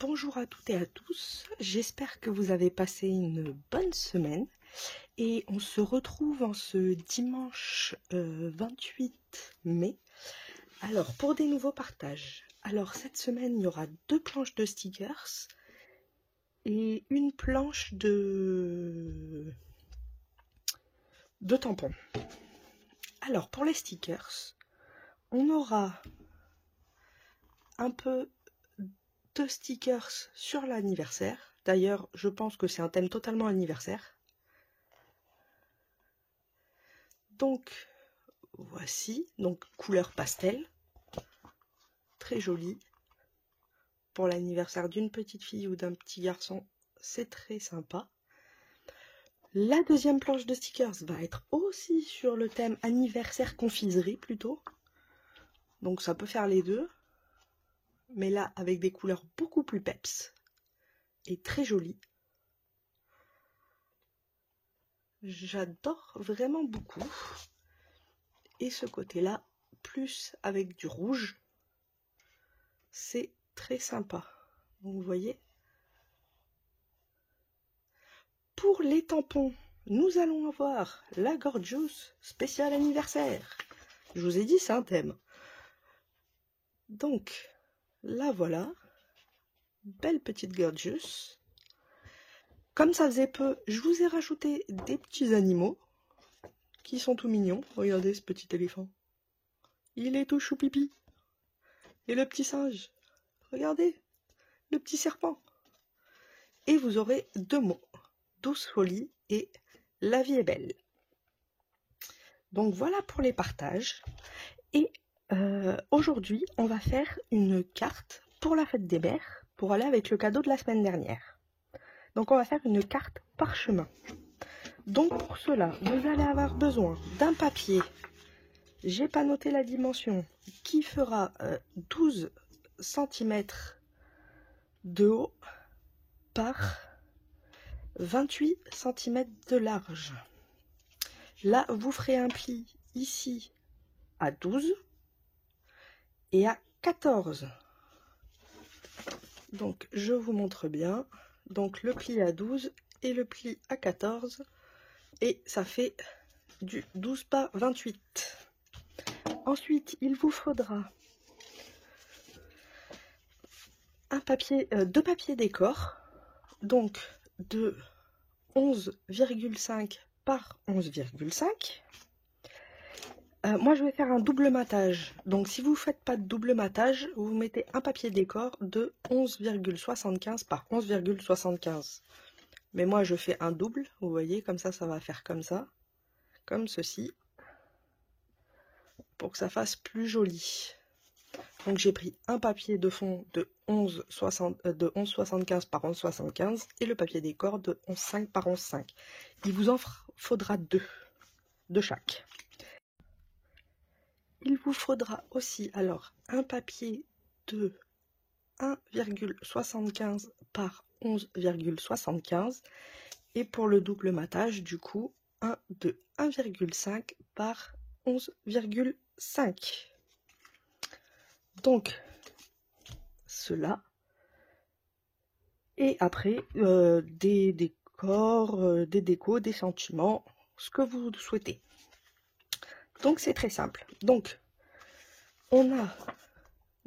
Bonjour à toutes et à tous, j'espère que vous avez passé une bonne semaine et on se retrouve en ce dimanche 28 mai. Alors pour des nouveaux partages, alors cette semaine il y aura 2 planches de stickers et une planche de tampons. Alors pour les stickers, on aura un peu de stickers sur l'anniversaire. D'ailleurs, je pense que c'est un thème totalement anniversaire. Donc, voici, donc couleur pastel. Très jolie. Pour l'anniversaire d'une petite fille ou d'un petit garçon, c'est très sympa. La deuxième planche de stickers va être aussi sur le thème anniversaire confiserie plutôt. Donc ça peut faire les deux. Mais là, avec des couleurs beaucoup plus peps. Et très jolies. J'adore vraiment beaucoup. Et ce côté-là, plus avec du rouge, c'est très sympa. Donc vous voyez. Pour les tampons, nous allons avoir la Gorgeous spécial anniversaire. Je vous ai dit, c'est un thème. Donc, la voilà. Belle petite Gorgeous. Comme ça faisait peu, je vous ai rajouté des petits animaux qui sont tout mignons. Regardez ce petit éléphant. Il est tout choupipi. Et le petit singe. Regardez, le petit serpent. Et vous aurez 2 mots. Douce folie et la vie est belle. Donc voilà pour les partages. Et aujourd'hui, on va faire une carte pour la fête des mères, pour aller avec le cadeau de la semaine dernière. Donc on va faire une carte parchemin. Donc pour cela, vous allez avoir besoin d'un papier. J'ai pas noté la dimension, qui fera 12 cm de haut par 28 cm de large. Là, vous ferez un pli ici à 12 et à 14. Donc, je vous montre bien. Donc, le pli à 12 et le pli à 14. Et ça fait du 12 par 28. Ensuite, il vous faudra un papier, 2 papiers décor. Donc, de 11,5 par 11,5. Moi, je vais faire un double matage. Donc, si vous ne faites pas de double matage, vous mettez un papier décor de 11,75 par 11,75. Mais moi, je fais un double. Vous voyez, comme ça va faire comme ça. Comme ceci. Pour que ça fasse plus joli. Donc, j'ai pris un papier de fond de 11,75 par 11,75 et le papier décor de 11,5 par 11,5. Il vous en faudra 2 de chaque. Il vous faudra aussi alors un papier de 1,75 par 11,75 et pour le double matage du coup un de 1,5 par 11,5. Donc cela et après des décors, des décos, des sentiments, ce que vous souhaitez. Donc c'est très simple. Donc on a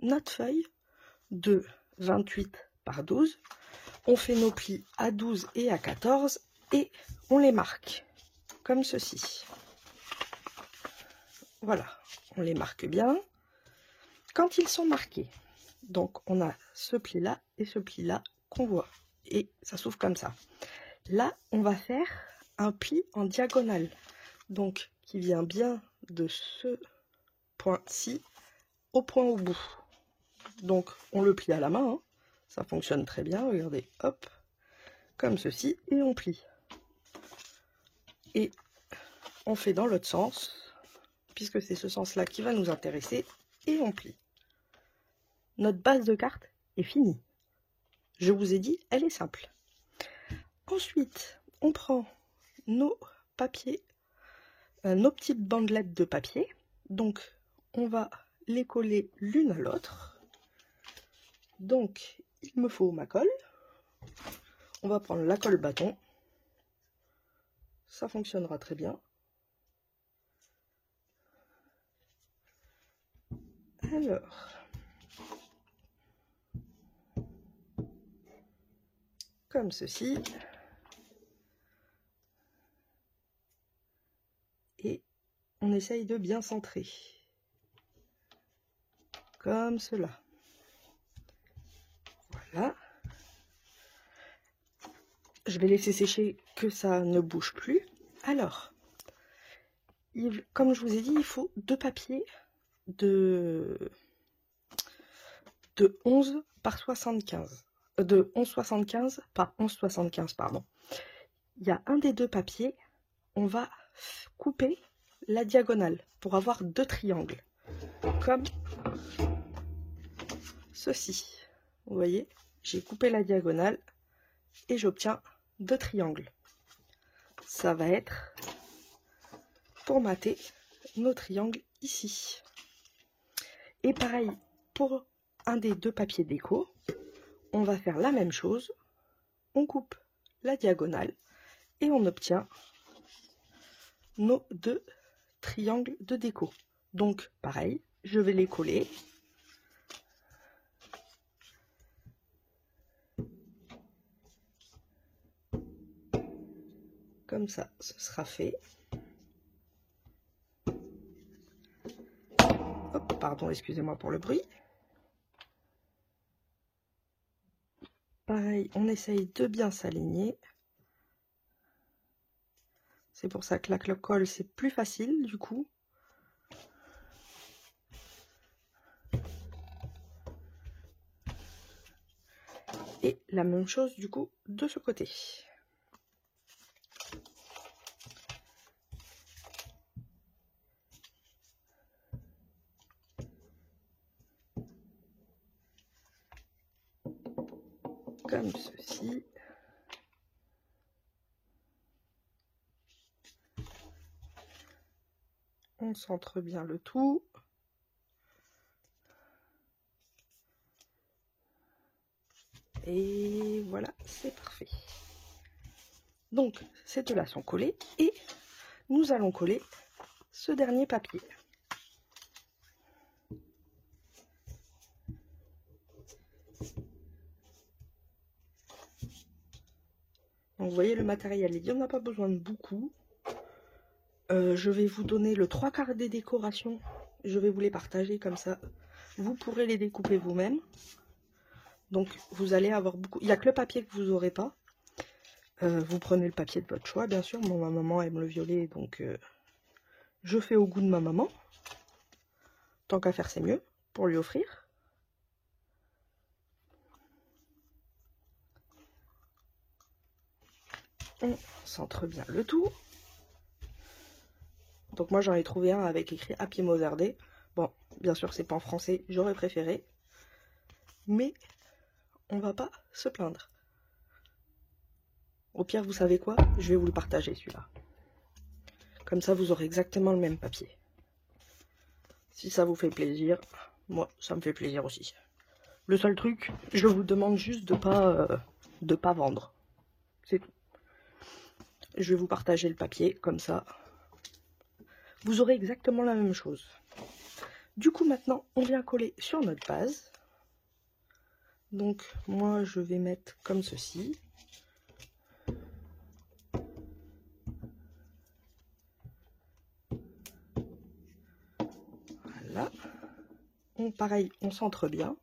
notre feuille de 28 par 12. On fait nos plis à 12 et à 14 et on les marque comme ceci. Voilà, on les marque bien. Quand ils sont marqués, donc on a ce pli-là et ce pli-là qu'on voit. Et ça s'ouvre comme ça. Là, on va faire un pli en diagonale. Donc, qui vient bien de ce point-ci au point au bout. Donc, on le plie à la main. Hein. Ça fonctionne très bien. Regardez, hop, comme ceci. Et on plie. Et on fait dans l'autre sens, puisque c'est ce sens-là qui va nous intéresser. Et on plie. Notre base de carte est finie. Je vous ai dit, elle est simple. Ensuite, on prend nos papiers, nos petites bandelettes de papier. Donc, on va les coller l'une à l'autre. Donc, il me faut ma colle. On va prendre la colle bâton. Ça fonctionnera très bien. Alors, comme ceci. Et on essaye de bien centrer. Comme cela. Voilà. Je vais laisser sécher que ça ne bouge plus. Alors, comme je vous ai dit, il faut 2 papiers de 11 par 75. De 11,75 par 11,75, pardon. Il y a un des 2 papiers, on va couper la diagonale pour avoir 2 triangles. Comme ceci. Vous voyez, j'ai coupé la diagonale et j'obtiens 2 triangles. Ça va être pour mater nos triangles ici. Et pareil, pour un des 2 papiers déco, on va faire la même chose. On coupe la diagonale et on obtient nos 2 triangles de déco. Donc pareil, je vais les coller. Comme ça, ce sera fait. Hop, pardon, excusez-moi pour le bruit. Pareil, on essaye de bien s'aligner. C'est pour ça que la colle, c'est plus facile du coup. Et la même chose du coup de ce côté. Comme ceci. On centre bien le tout. Et voilà, c'est parfait. Donc, ces deux-là sont collés et nous allons coller ce dernier papier. Donc, vous voyez, le matériel, il n'y en a pas besoin de beaucoup. Je vais vous donner le 3/4 des décorations. Je vais vous les partager comme ça. Vous pourrez les découper vous-même. Donc, vous allez avoir beaucoup... Il n'y a que le papier que vous n'aurez pas. Vous prenez le papier de votre choix, bien sûr. Moi, ma maman aime le violet, donc je fais au goût de ma maman. Tant qu'à faire, c'est mieux pour lui offrir. On centre bien le tout. Donc moi, j'en ai trouvé un avec écrit Happy Mother's Day. Bon, bien sûr, c'est pas en français, j'aurais préféré. Mais on va pas se plaindre. Au pire, vous savez quoi? Je vais vous le partager, celui-là. Comme ça, vous aurez exactement le même papier. Si ça vous fait plaisir, moi, ça me fait plaisir aussi. Le seul truc, je vous demande juste de pas vendre. C'est tout. Je vais vous partager le papier, comme ça. Vous aurez exactement la même chose. Du coup, maintenant, on vient coller sur notre base. Donc, moi, je vais mettre comme ceci. Voilà. Pareil, on centre bien.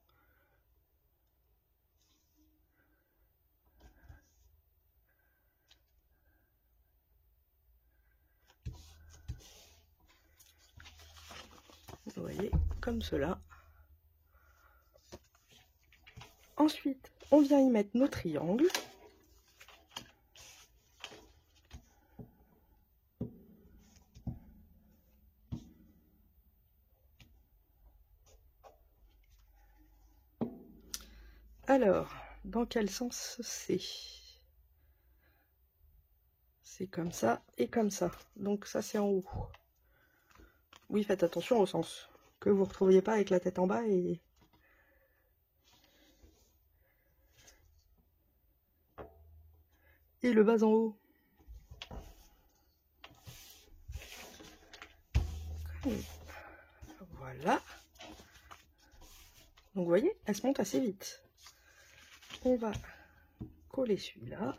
Vous voyez, comme cela. Ensuite, on vient y mettre nos triangles. Alors, dans quel sens c'est? C'est comme ça et comme ça. Donc ça, c'est en haut. Oui, faites attention au sens. Que vous ne retrouviez pas avec la tête en bas et... et le bas en haut. Voilà. Donc vous voyez, elle se monte assez vite. On va coller celui-là.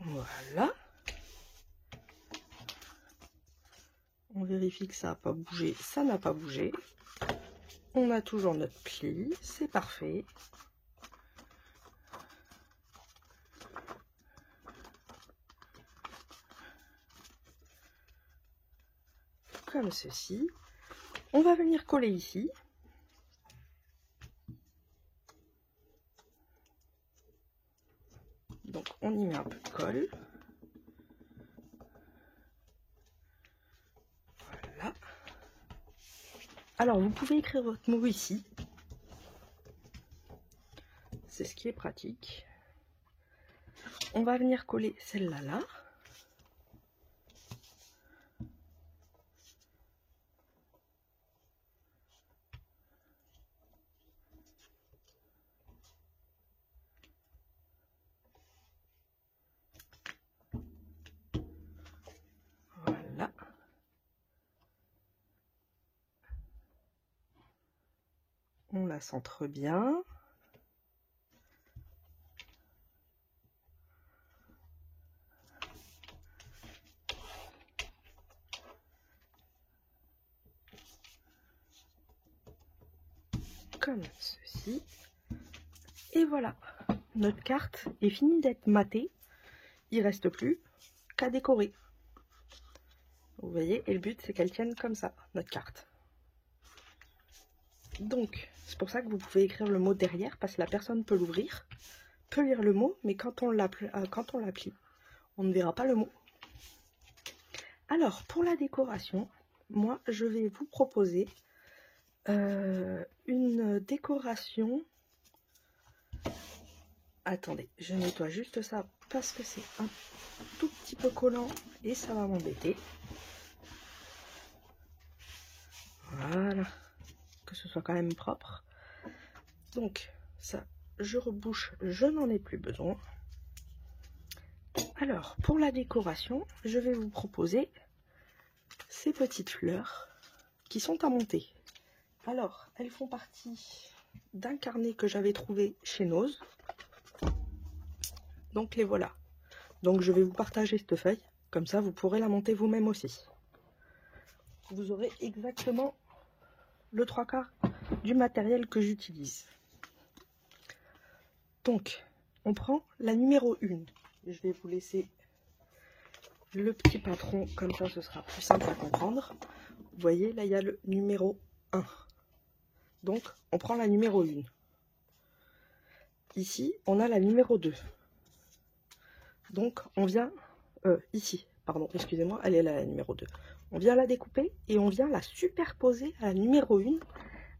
Voilà. On vérifie que ça n'a pas bougé. Ça n'a pas bougé. On a toujours notre pli. C'est parfait. Comme ceci. On va venir coller ici. Donc on y met un peu de colle. Voilà. Alors vous pouvez écrire votre mot ici. C'est ce qui est pratique. On va venir coller celle-là là. Voilà. On la centre bien. Comme ceci. Et voilà, notre carte est finie d'être matée. Il ne reste plus qu'à décorer. Vous voyez, et le but c'est qu'elle tienne comme ça, notre carte. Donc, c'est pour ça que vous pouvez écrire le mot derrière, parce que la personne peut l'ouvrir, peut lire le mot, mais quand on l'appuie, on ne verra pas le mot. Alors, pour la décoration, moi, je vais vous proposer une décoration. Attendez, je nettoie juste ça parce que c'est un tout petit peu collant et ça va m'embêter. Voilà, que ce soit quand même propre. Donc ça, je rebouche, je n'en ai plus besoin. Alors, pour la décoration, je vais vous proposer ces petites fleurs qui sont à monter. Alors, elles font partie d'un carnet que j'avais trouvé chez Nose. Donc les voilà. Donc je vais vous partager cette feuille, comme ça vous pourrez la monter vous-même aussi. Vous aurez exactement le 3/4 du matériel que j'utilise. Donc, on prend la numéro 1. Je vais vous laisser le petit patron, comme ça ce sera plus simple à comprendre. Vous voyez, là il y a le numéro 1. Donc, on prend la numéro 1. Ici, on a la numéro 2. Donc, on vient... ici, pardon, excusez-moi, elle est là la numéro 2. On vient la découper et on vient la superposer à la numéro 1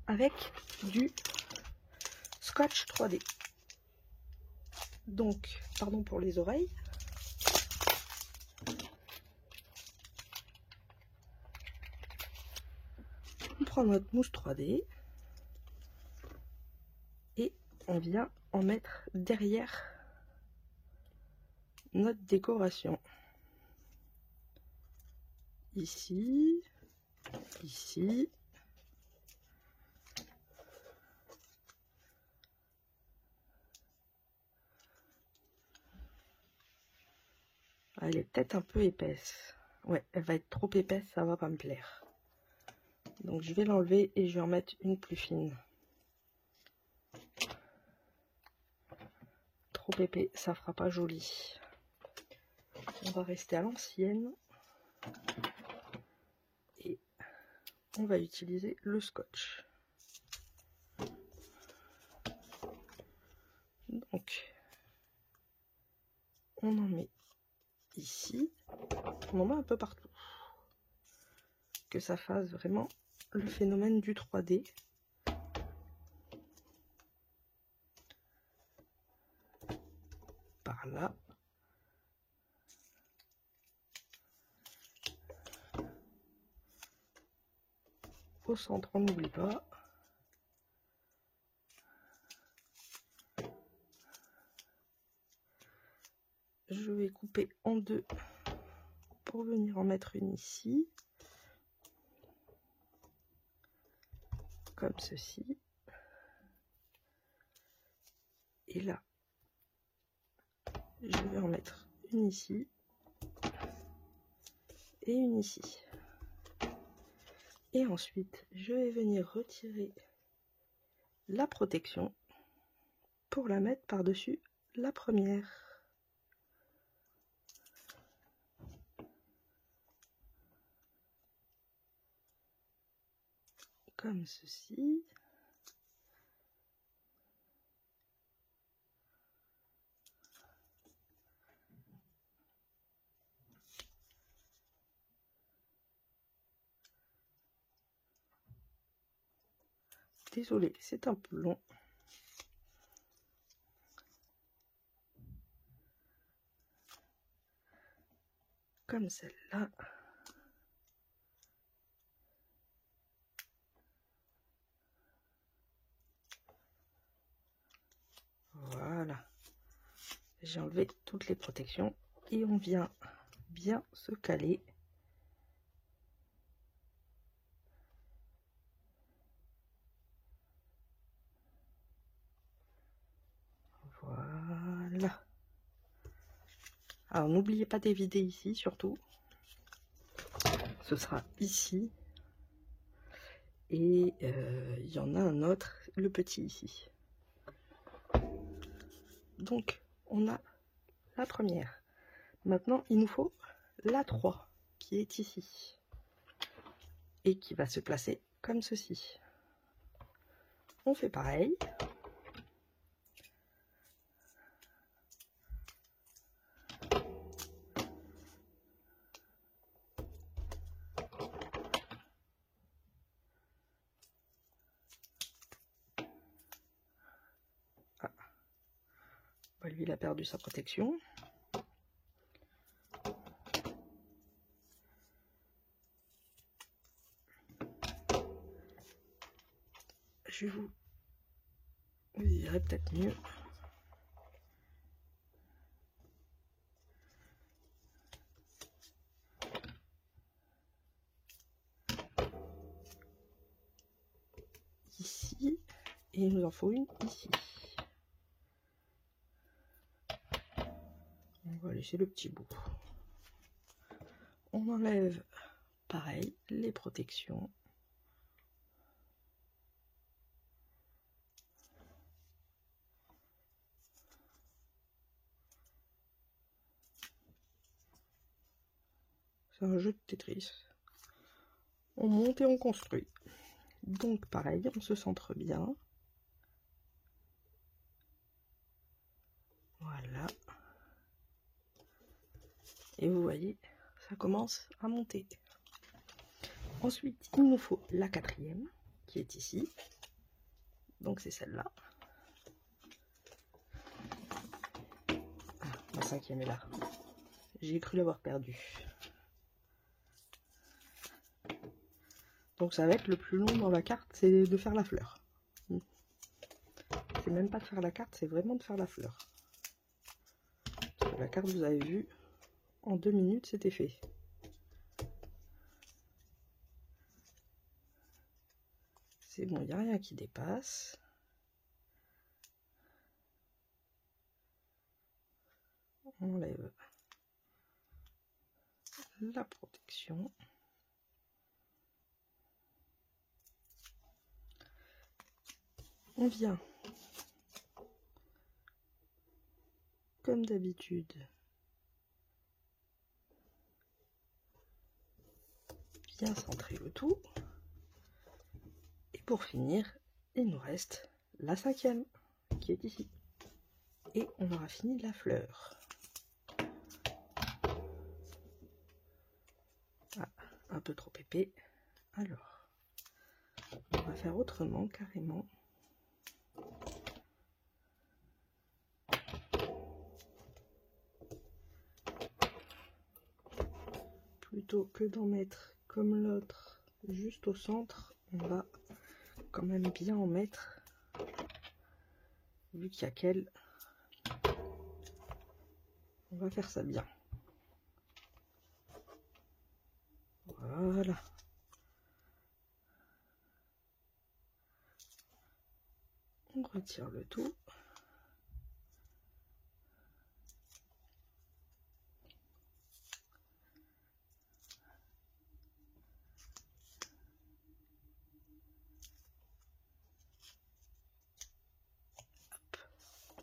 avec du scotch 3D. Donc, pardon pour les oreilles. On prend notre mousse 3D et on vient en mettre derrière notre décoration. Ici, ici. Elle est peut-être un peu épaisse. Ouais, elle va être trop épaisse, ça va pas me plaire. Donc je vais l'enlever et je vais en mettre une plus fine. Trop épais, ça fera pas joli. On va rester à l'ancienne. Et on va utiliser le scotch. Donc, on en met ici. On en met un peu partout. Que ça fasse vraiment le phénomène du 3D. au centre, on n'oublie pas. Je vais couper en deux pour venir en mettre une ici, comme ceci. Et là, je vais en mettre une ici et une ici. Et ensuite, je vais venir retirer la protection pour la mettre par-dessus la première. Comme ceci. Désolée, c'est un peu long. Comme celle-là. Voilà. J'ai enlevé toutes les protections et on vient bien se caler. Voilà. Alors n'oubliez pas d'éviter ici surtout. Ce sera ici. Et il y en a un autre, le petit ici. Donc on a la première. Maintenant il nous faut la 3 qui est ici. Et qui va se placer comme ceci. On fait pareil. Lui, il a perdu sa protection. Je vous dirai peut-être mieux. Ici, et il nous en faut une ici. On va laisser le petit bout. On enlève, pareil, les protections. C'est un jeu de Tetris. On monte et on construit. Donc pareil, on se centre bien. Voilà. Et vous voyez, ça commence à monter. Ensuite, il nous faut la 4e, qui est ici. Donc c'est celle-là. Ah, la 5e est là. J'ai cru l'avoir perdue. Donc ça va être le plus long dans la carte, c'est de faire la fleur. C'est même pas de faire la carte, c'est vraiment de faire la fleur. Parce que la carte, vous avez vu, en 2 minutes, c'était fait. C'est bon, il n'y a rien qui dépasse. On enlève la protection. On vient, comme d'habitude, bien centrer le tout. Et pour finir, il nous reste la 5e, qui est ici. Et on aura fini la fleur. Ah, un peu trop épais. Alors, on va faire autrement, carrément. Plutôt que d'en mettre comme l'autre juste au centre, on va quand même bien en mettre, vu qu'il y a qu'elle. On va faire ça bien. Voilà. On retire le tout.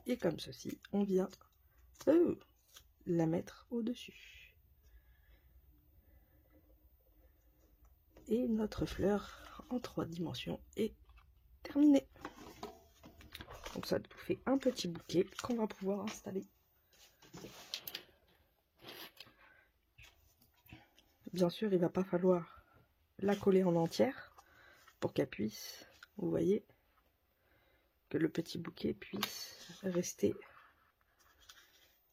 Et comme ceci, on vient la mettre au-dessus. Et notre fleur en 3 dimensions est terminée. Donc ça nous fait un petit bouquet qu'on va pouvoir installer. Bien sûr, il va pas falloir la coller en entière pour qu'elle puisse, vous voyez, que le petit bouquet puisse rester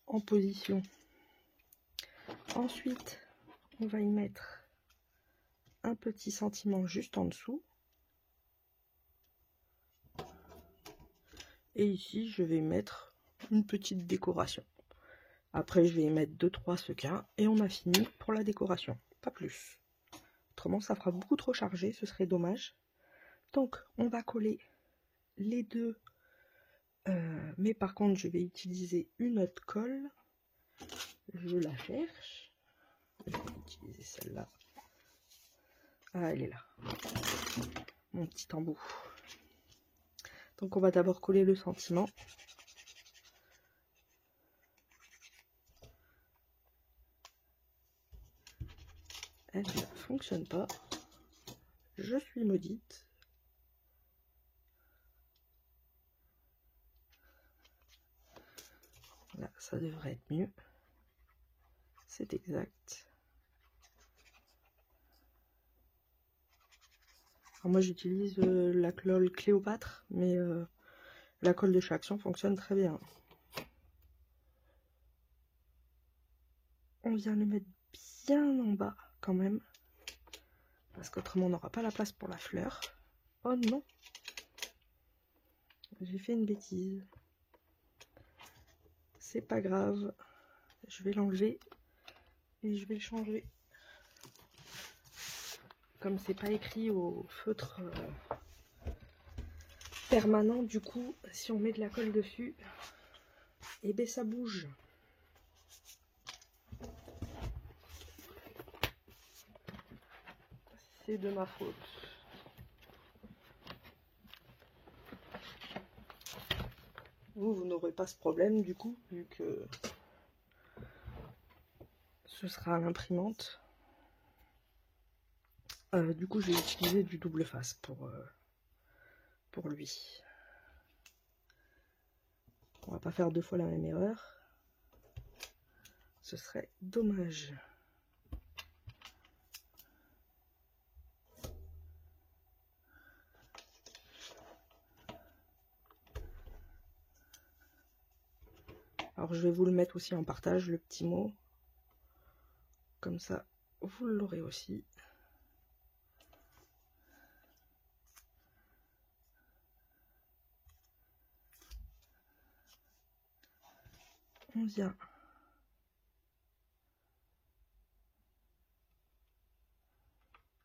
en position. Ensuite, on va y mettre un petit sentiment juste en dessous. Et ici, je vais mettre une petite décoration. Après, je vais y mettre 2-3 sequins et on a fini pour la décoration. Pas plus. Autrement, ça fera beaucoup trop chargé, ce serait dommage. Donc, on va coller les deux. Mais par contre, je vais utiliser une autre colle. Je la cherche. Je vais utiliser celle-là. Ah, elle est là. Mon petit embout. Donc, on va d'abord coller le sentiment. Elle ne fonctionne pas. Je suis maudite. Là, ça devrait être mieux. C'est exact. Alors moi, j'utilise la colle Cléopâtre, mais la colle de chez Action fonctionne très bien. On vient le mettre bien en bas quand même, parce qu'autrement on n'aura pas la place pour la fleur. Oh non, j'ai fait une bêtise. C'est pas grave, je vais l'enlever et je vais le changer. Comme c'est pas écrit au feutre permanent, du coup, si on met de la colle dessus, et ben ça bouge. C'est de ma faute. Vous n'aurez pas ce problème du coup, vu que ce sera à l'imprimante. Du coup, je vais utiliser du double face pour lui. On va pas faire 2 fois la même erreur. Ce serait dommage. Alors je vais vous le mettre aussi en partage, le petit mot. Comme ça, vous l'aurez aussi. On vient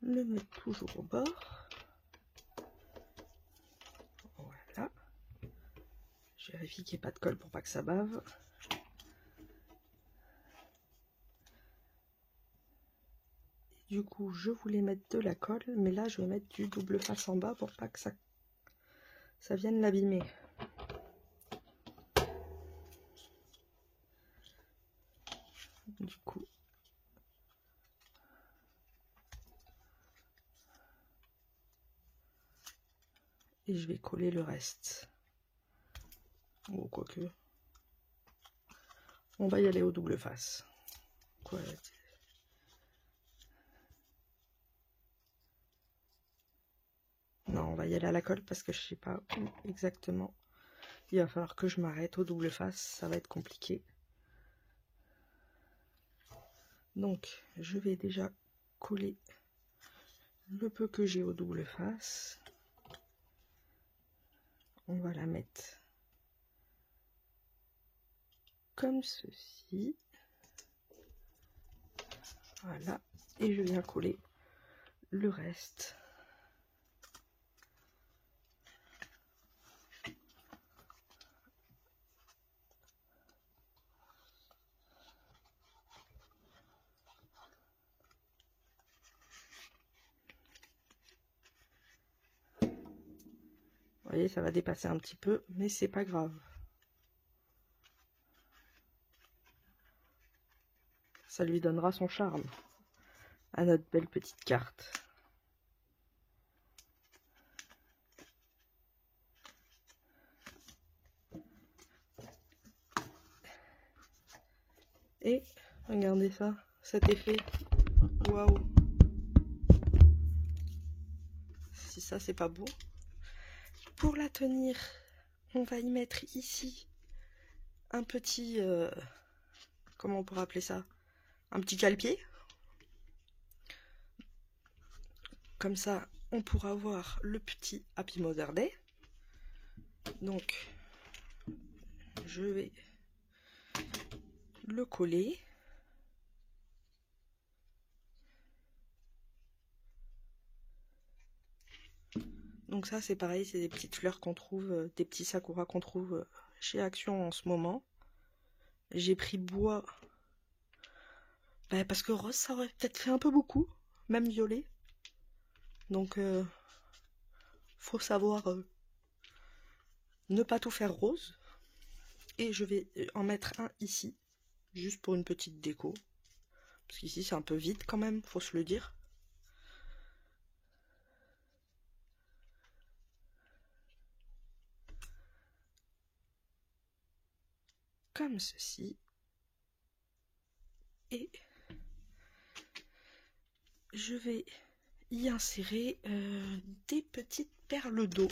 le mettre toujours au bord. Voilà. Je vérifie qu'il n'y ait pas de colle pour pas que ça bave. Du coup, je voulais mettre de la colle, mais là, je vais mettre du double face en bas pour pas que ça vienne l'abîmer. Du coup, et je vais coller le reste. Ou quoique, on va y aller au double face. Quoi, non, on va y aller à la colle parce que je sais pas où exactement. Il va falloir que je m'arrête au double face, ça va être compliqué. Donc, je vais déjà coller le peu que j'ai au double face, on va la mettre comme ceci. Voilà, et je viens coller le reste. Vous voyez, ça va dépasser un petit peu, mais c'est pas grave. Ça lui donnera son charme à notre belle petite carte. Et regardez ça, cet effet. Waouh! Si ça c'est pas beau. Pour la tenir, on va y mettre ici un petit, comment on pourrait appeler ça? Un petit cale-pied. Comme ça, on pourra voir le petit Happy Mother Day. Donc, je vais le coller. Donc ça, c'est pareil, c'est des petites fleurs qu'on trouve, des petits sakura qu'on trouve chez Action en ce moment. J'ai pris bois, parce que rose, ça aurait peut-être fait un peu beaucoup, même violet. Donc, faut savoir ne pas tout faire rose. Et je vais en mettre un ici, juste pour une petite déco. Parce qu'ici, c'est un peu vide quand même, faut se le dire. Comme ceci. Et je vais y insérer des petites perles d'eau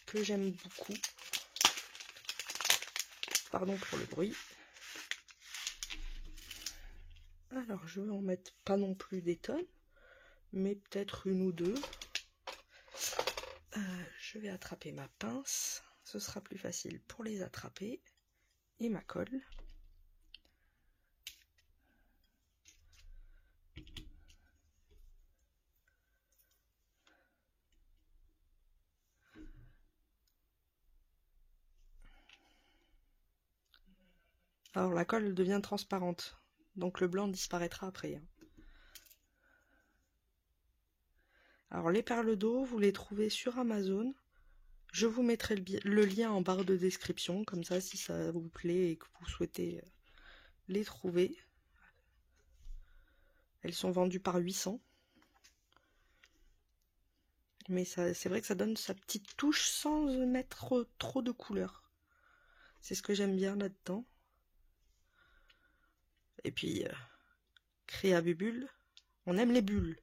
que j'aime beaucoup. Pardon pour le bruit. Alors je vais en mettre pas non plus des tonnes, mais peut-être une ou deux. Je vais attraper ma pince, ce sera plus facile pour les attraper, et ma colle. Alors la colle devient transparente, donc le blanc disparaîtra après. Alors les perles d'eau, vous les trouvez sur Amazon. Je vous mettrai le lien en barre de description, comme ça si ça vous plaît et que vous souhaitez les trouver. Elles sont vendues par 800. Mais c'est vrai que ça donne sa petite touche sans mettre trop de couleurs. C'est ce que j'aime bien là-dedans. Et puis, créa bubule, on aime les bulles.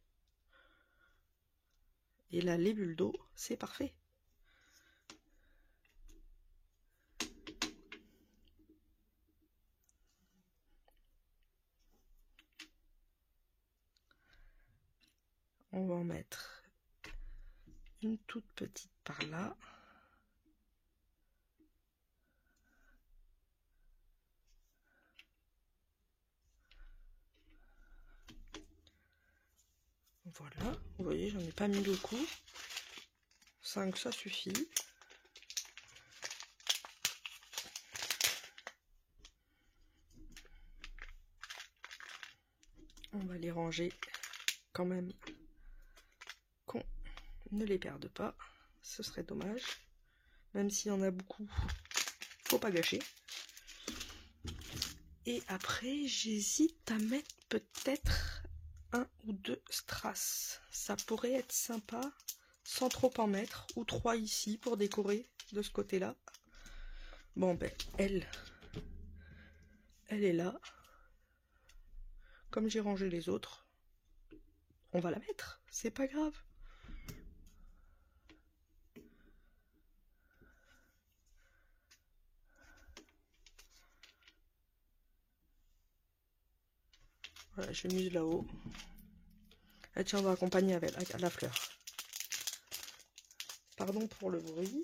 Et là, les bulles d'eau, c'est parfait. On va en mettre une toute petite par là. Voilà, vous voyez, j'en ai pas mis beaucoup. 5, ça suffit. On va les ranger quand même, qu'on ne les perde pas. Ce serait dommage. Même s'il y en a beaucoup, faut pas gâcher. Et après, j'hésite à mettre peut-être 1 ou 2 strass. Ça pourrait être sympa, sans trop en mettre. Ou 3 ici pour décorer de ce côté-là. Bon, ben, elle est là. Comme j'ai rangé les autres, on va la mettre. C'est pas grave. Voilà, je mise là-haut. Ah tiens, on va accompagner avec la fleur. Pardon pour le bruit.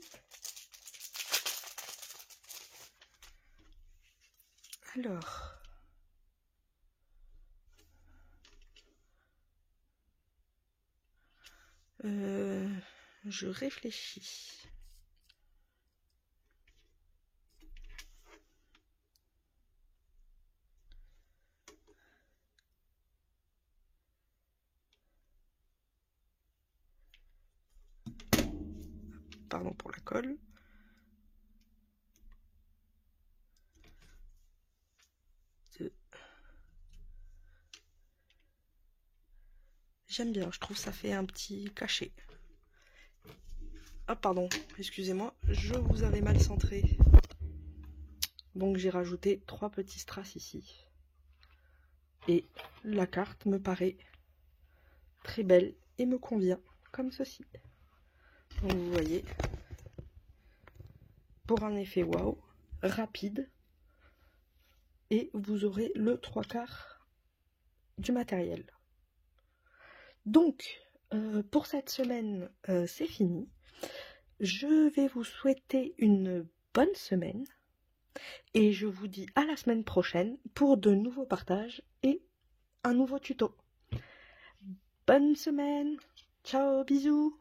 Alors... je réfléchis. Pardon pour la colle. J'aime bien, je trouve ça fait un petit cachet. Ah pardon, excusez-moi, je vous avais mal centré. Donc j'ai rajouté 3 petits strass ici. Et la carte me paraît très belle et me convient comme ceci. Donc vous voyez, pour un effet waouh, rapide, et vous aurez le 3/4 du matériel. Donc, pour cette semaine, c'est fini. Je vais vous souhaiter une bonne semaine et je vous dis à la semaine prochaine pour de nouveaux partages et un nouveau tuto. Bonne semaine, ciao, bisous.